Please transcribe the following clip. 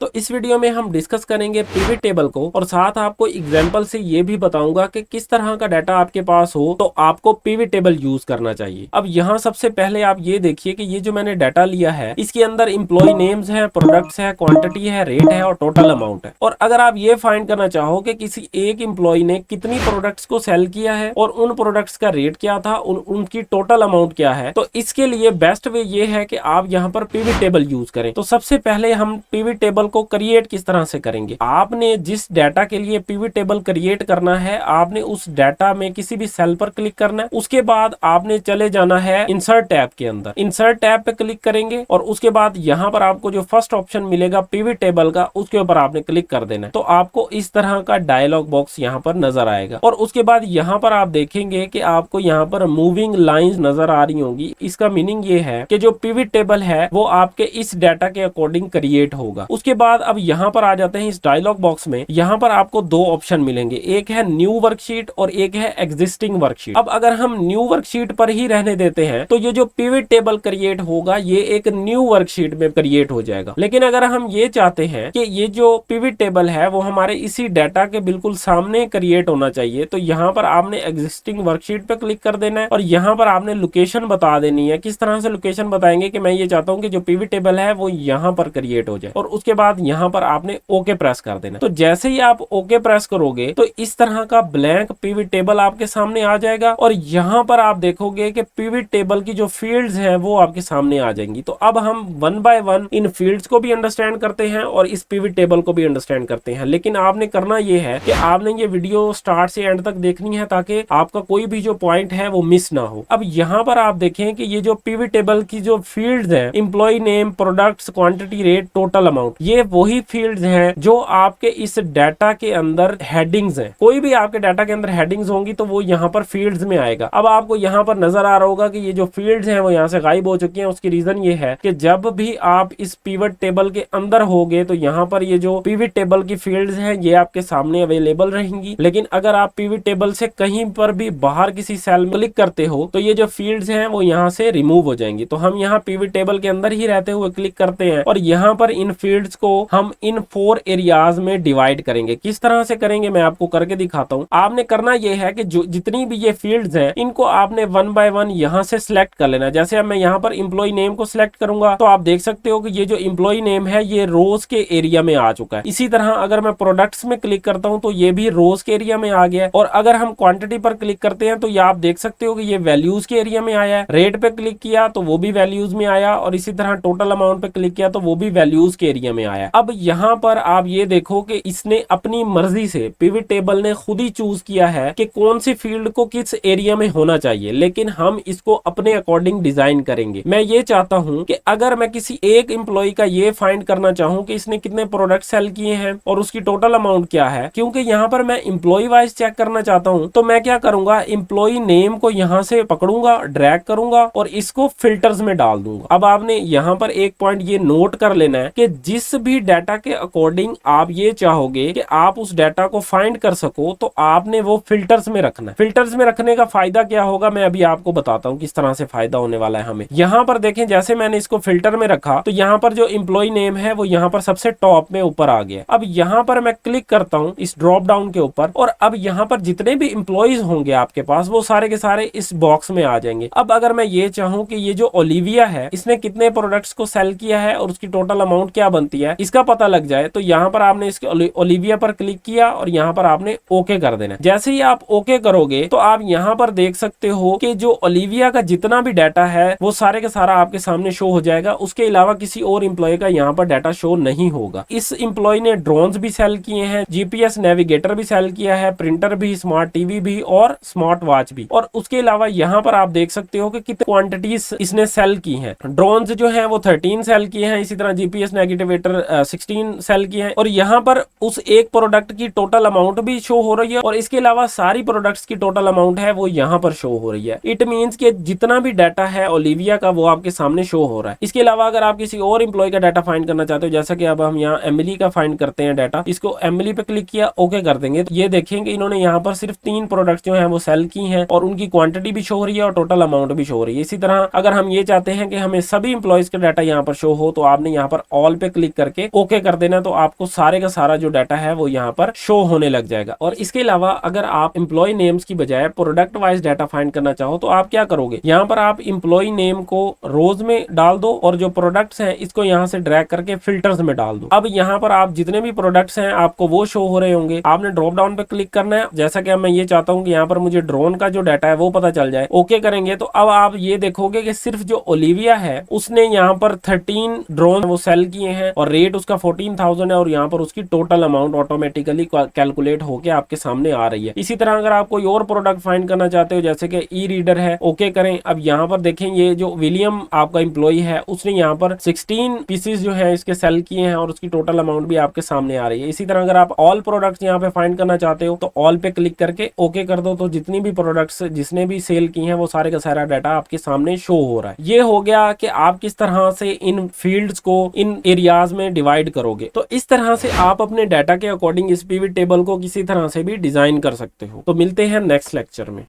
तो इस वीडियो में हम डिस्कस करेंगे पिवट टेबल को और साथ आपको एग्जांपल से ये भी बताऊंगा कि किस तरह का डाटा आपके पास हो तो आपको पिवट टेबल यूज करना चाहिए। अब यहाँ सबसे पहले आप ये देखिए कि ये जो मैंने डाटा लिया है इसके अंदर इम्प्लॉय नेम्स है, प्रोडक्ट्स है, क्वांटिटी है, रेट है और टोटल अमाउंट है। और अगर आप ये फाइंड करना चाहो कि किसी एक इम्प्लॉय ने कितनी प्रोडक्ट्स को सेल किया है और उन प्रोडक्ट्स का रेट क्या था, उनकी टोटल अमाउंट क्या है, तो इसके लिए बेस्ट वे ये है कि आप यहाँ पर पिवट टेबल यूज करें। तो सबसे पहले हम पिवट टेबल को क्रिएट किस तरह से करेंगे, आपने जिस डाटा के लिए पिवट टेबल क्रिएट करना है आपने उस डाटा में किसी भी सेल पर क्लिक करना है। उसके बाद आपने चले जाना है इंसर्ट टैब के अंदर, इंसर्ट टैब पे क्लिक करेंगे और उसके बाद यहाँ पर आपको जो फर्स्ट ऑप्शन मिलेगा पिवट टेबल का उसके ऊपर आपने क्लिक कर देना है। तो आपको इस तरह का डायलॉग बॉक्स यहाँ पर नजर आएगा और उसके बाद यहाँ पर आप देखेंगे कि आपको यहाँ पर मूविंग लाइंस नजर आ रही होंगी। इसका मीनिंग ये है कि जो पिवट टेबल है वो आपके इस डाटा के अकॉर्डिंग क्रिएट होगा। उसके बाद अब यहाँ पर आ जाते हैं इस डायलॉग बॉक्स में। यहाँ पर आपको दो ऑप्शन मिलेंगे, एक है न्यू वर्कशीट और एक है एग्जिस्टिंग वर्कशीट। अब अगर हम न्यू वर्कशीट पर ही रहने देते हैं तो ये जो पिवट टेबल क्रिएट होगा ये एक न्यू वर्कशीट में क्रिएट हो जाएगा। लेकिन अगर हम ये चाहते हैं कि ये जो पिवट टेबल है वो हमारे इसी डाटा के बिल्कुल सामने क्रिएट होना चाहिए, तो यहाँ पर आपने एग्जिस्टिंग वर्कशीट पे क्लिक कर देना है और यहाँ पर आपने लोकेशन बता देनी है। किस तरह से लोकेशन बताएंगे कि मैं ये चाहता हूँ कि जो पिवट टेबल है वो यहाँ पर क्रिएट हो जाए और उसके बाद यहाँ पर आपने ओके प्रेस कर देना। तो जैसे ही आप ओके प्रेस करोगे तो इस तरह का ब्लैंक पिवट टेबल आपके सामने आ जाएगा और यहाँ पर आप देखोगे कि पिवट टेबल की जो फील्ड्स हैं वो आपके सामने आ जाएंगी। तो अब हम one by one in fields को भी अंडरस्टैंड करते हैं और इस पिवट टेबल को भी अंडरस्टैंड करते हैं। लेकिन आपने करना ये है कि आपने ये वीडियो स्टार्ट से एंड तक देखनी है ताकि आपका कोई भी जो पॉइंट है वो मिस ना हो। अब यहाँ पर आप देखें कि ये जो पिवट टेबल की जो फील्ड्स हैं, employ name, products, quantity, rate, total amount, ये वही फील्ड्स हैं जो आपके इस डाटा के अंदर हेडिंग्स हैं। कोई भी आपके डाटा के अंदर हेडिंग्स होंगी तो वो यहाँ पर फील्ड्स में आएगा। अब आपको यहाँ पर नजर आ रहा होगा कि ये जो फील्ड्स हैं वो यहाँ से गायब हो चुकी हैं। उसकी रीजन ये है कि जब भी आप इस पिवट टेबल के अंदर होगे तो यहाँ पर ये जो पिवट टेबल की फील्ड्स हैं ये आपके सामने अवेलेबल रहेंगी। लेकिन अगर आप पिवट टेबल से कहीं पर भी बाहर किसी सेल में क्लिक करते हो तो ये जो फील्ड्स हैं वो यहाँ से रिमूव हो जाएंगी। तो हम यहाँ पिवट टेबल के अंदर ही रहते हुए क्लिक करते हैं और यहाँ पर इन फील्ड्स को हम इन 4 एरियाज में डिवाइड करेंगे। किस तरह से करेंगे मैं आपको करके दिखाता हूँ। आपने करना यह है कि जो जितनी भी ये फील्ड्स हैं इनको आपने वन बाय वन यहाँ से सिलेक्ट कर लेना। जैसे अब मैं यहाँ पर इम्प्लॉय नेम को सिलेक्ट करूंगा तो आप देख सकते हो कि ये जो इम्प्लॉय नेम है ये रोज के एरिया में आ चुका है। इसी तरह अगर मैं प्रोडक्ट्स में क्लिक करता हूँ तो ये भी रोज के एरिया में आ गया है। और अगर हम क्वांटिटी पर क्लिक करते हैं तो ये आप देख सकते हो कि ये वैल्यूज के एरिया में आया है। रेट पे क्लिक किया तो वो भी वैल्यूज में आया और इसी तरह टोटल अमाउंट पे क्लिक किया तो वो भी वैल्यूज के एरिया में आया। अब यहाँ पर आप ये देखो कि इसने अपनी मर्जी से पिवट टेबल ने खुद ही चूज किया है कि कौन सी फील्ड को किस एरिया में होना चाहिए, लेकिन हम इसको अपने अकॉर्डिंग डिजाइन करेंगे। मैं ये चाहता हूं कि अगर मैं किसी एक एम्प्लॉय का ये फाइंड करना चाहूं कि इसने कितने प्रोडक्ट सेल किए हैं और उसकी टोटल अमाउंट क्या है, क्योंकि यहाँ पर मैं एम्प्लॉय वाइज चेक करना चाहता हूं, तो मैं क्या करूंगा, एम्प्लॉय नेम को यहाँ से पकड़ूंगा, ड्रैग करूंगा और इसको फिल्टर्स में डाल दूंगा। अब आपने यहाँ पर एक पॉइंट ये नोट कर लेना है कि जिस भी डाटा के अकॉर्डिंग आप ये चाहोगे कि आप उस डाटा को फाइंड कर सको तो आपने वो फिल्टर्स में रखना है। फिल्टर्स में रखने का फायदा क्या होगा मैं अभी आपको बताता हूँ किस तरह से फायदा होने वाला है हमें। यहाँ पर देखें जैसे मैंने इसको फिल्टर में रखा तो यहाँ पर जो एम्प्लॉय नेम है वो यहाँ पर सबसे टॉप में ऊपर आ गया। अब यहाँ पर मैं क्लिक करता हूँ इस ड्रॉप डाउन के ऊपर और अब यहाँ पर जितने भी एम्प्लॉयज होंगे आपके पास वो सारे के सारे इस बॉक्स में आ जाएंगे। अब अगर मैं ये चाहूँ कि ये जो ओलिविया है इसने कितने प्रोडक्ट्स को सेल किया है और उसकी टोटल अमाउंट क्या बनती है इसका पता लग जाए तो यहाँ पर आपने इसके ओलिविया पर क्लिक किया और यहाँ पर आपने ओके कर देना। जैसे ही आप ओके करोगे तो आप यहाँ पर देख सकते हो कि जो ओलिविया का जितना भी डाटा है वो सारे के सारा आपके सामने शो हो जाएगा। उसके अलावा किसी और एम्प्लॉय का यहाँ पर डाटा शो नहीं होगा। इस एम्प्लॉय ने ड्रोन्स भी सेल किए हैं, जीपीएस नेविगेटर भी सेल किया है, प्रिंटर भी, स्मार्ट टीवी भी और स्मार्ट वॉच भी। और उसके अलावा यहाँ पर आप देख सकते हो कि कितनी क्वांटिटीज इसने सेल की हैं। ड्रोन्स जो है वो 13 सेल किए हैं, इसी तरह जीपीएस नेविगेटर 16 सेल किए हैं और यहाँ पर उस एक प्रोडक्ट की टोटल अमाउंट भी शो हो रही है और इसके अलावा सारी प्रोडक्ट्स की टोटल अमाउंट है वो यहाँ पर शो हो रही है। इट मींस कि जितना भी डाटा है ओलिविया का वो आपके सामने शो हो रहा है। इसके अलावा अगर आप किसी और एम्प्लॉय का डाटा फाइंड करना चाहते हो, जैसा कि अब हम यहाँ एमिली का फाइंड करते हैं डाटा, इसको एमिली पे क्लिक किया, ओके कर देंगे तो ये देखेंगे इन्होंने यहाँ पर सिर्फ 3 प्रोडक्ट्स जो है वो सेल की हैं और उनकी क्वांटिटी भी शो हो रही है और टोटल अमाउंट भी शो हो रही है। इसी तरह अगर हम ये चाहते हैं कि हमें सभी एम्प्लॉयज का डाटा यहाँ पर शो हो तो आपने यहाँ पर ऑल पे क्लिक करके करके ओके कर देना, तो आपको सारे का सारा जो डाटा है वो यहाँ पर शो होने लग जाएगा। और इसके अलावा अगर आप एम्प्लॉय नेम्स की बजाय प्रोडक्ट वाइज डाटा फाइंड करना चाहो तो आप क्या करोगे, यहाँ पर आप एम्प्लॉय नेम को रोज में डाल दो और जो प्रोडक्ट्स हैं इसको यहाँ से ड्रैग करके फिल्टर्स में डाल दो। अब यहाँ पर आप जितने भी प्रोडक्ट्स हैं आपको वो शो हो रहे होंगे। आपने ड्रॉप डाउन पे क्लिक करना है, जैसा कि मैं ये चाहता हूँ कि यहाँ पर मुझे ड्रोन का जो डाटा है वो पता चल जाए। ओके करेंगे तो अब आप ये देखोगे कि सिर्फ जो ओलिविया है उसने यहाँ पर 13 ड्रोन वो सेल किए हैं और रेट उसका 14,000 है और यहाँ पर उसकी टोटल अमाउंट ऑटोमेटिकली कैलकुलेट होकर आपके सामने आ रही है। इसी तरह अगर आप कोई और प्रोडक्ट फाइंड करना चाहते हो जैसे कि ई रीडर है, ओके करें। अब यहाँ पर देखें ये जो विलियम आपका एम्प्लॉय है उसने यहाँ पर 16 पीसेस जो है इसके सेल किए हैं और उसकी टोटल अमाउंट भी आपके सामने आ रही है। इसी तरह अगर आप ऑल प्रोडक्ट्स यहाँ पे फाइंड करना चाहते हो तो ऑल पे क्लिक करके ओके कर दो, तो जितनी भी प्रोडक्ट्स जिसने भी सेल की हैं वो सारे का सारा डाटा आपके सामने शो हो रहा है। ये हो गया कि आप किस तरह से इन फील्ड्स को इन एरियाज में डिवाइड करोगे। तो इस तरह से आप अपने डाटा के अकॉर्डिंग इस पिवट टेबल को किसी तरह से भी डिजाइन कर सकते हो। तो मिलते हैं नेक्स्ट लेक्चर में।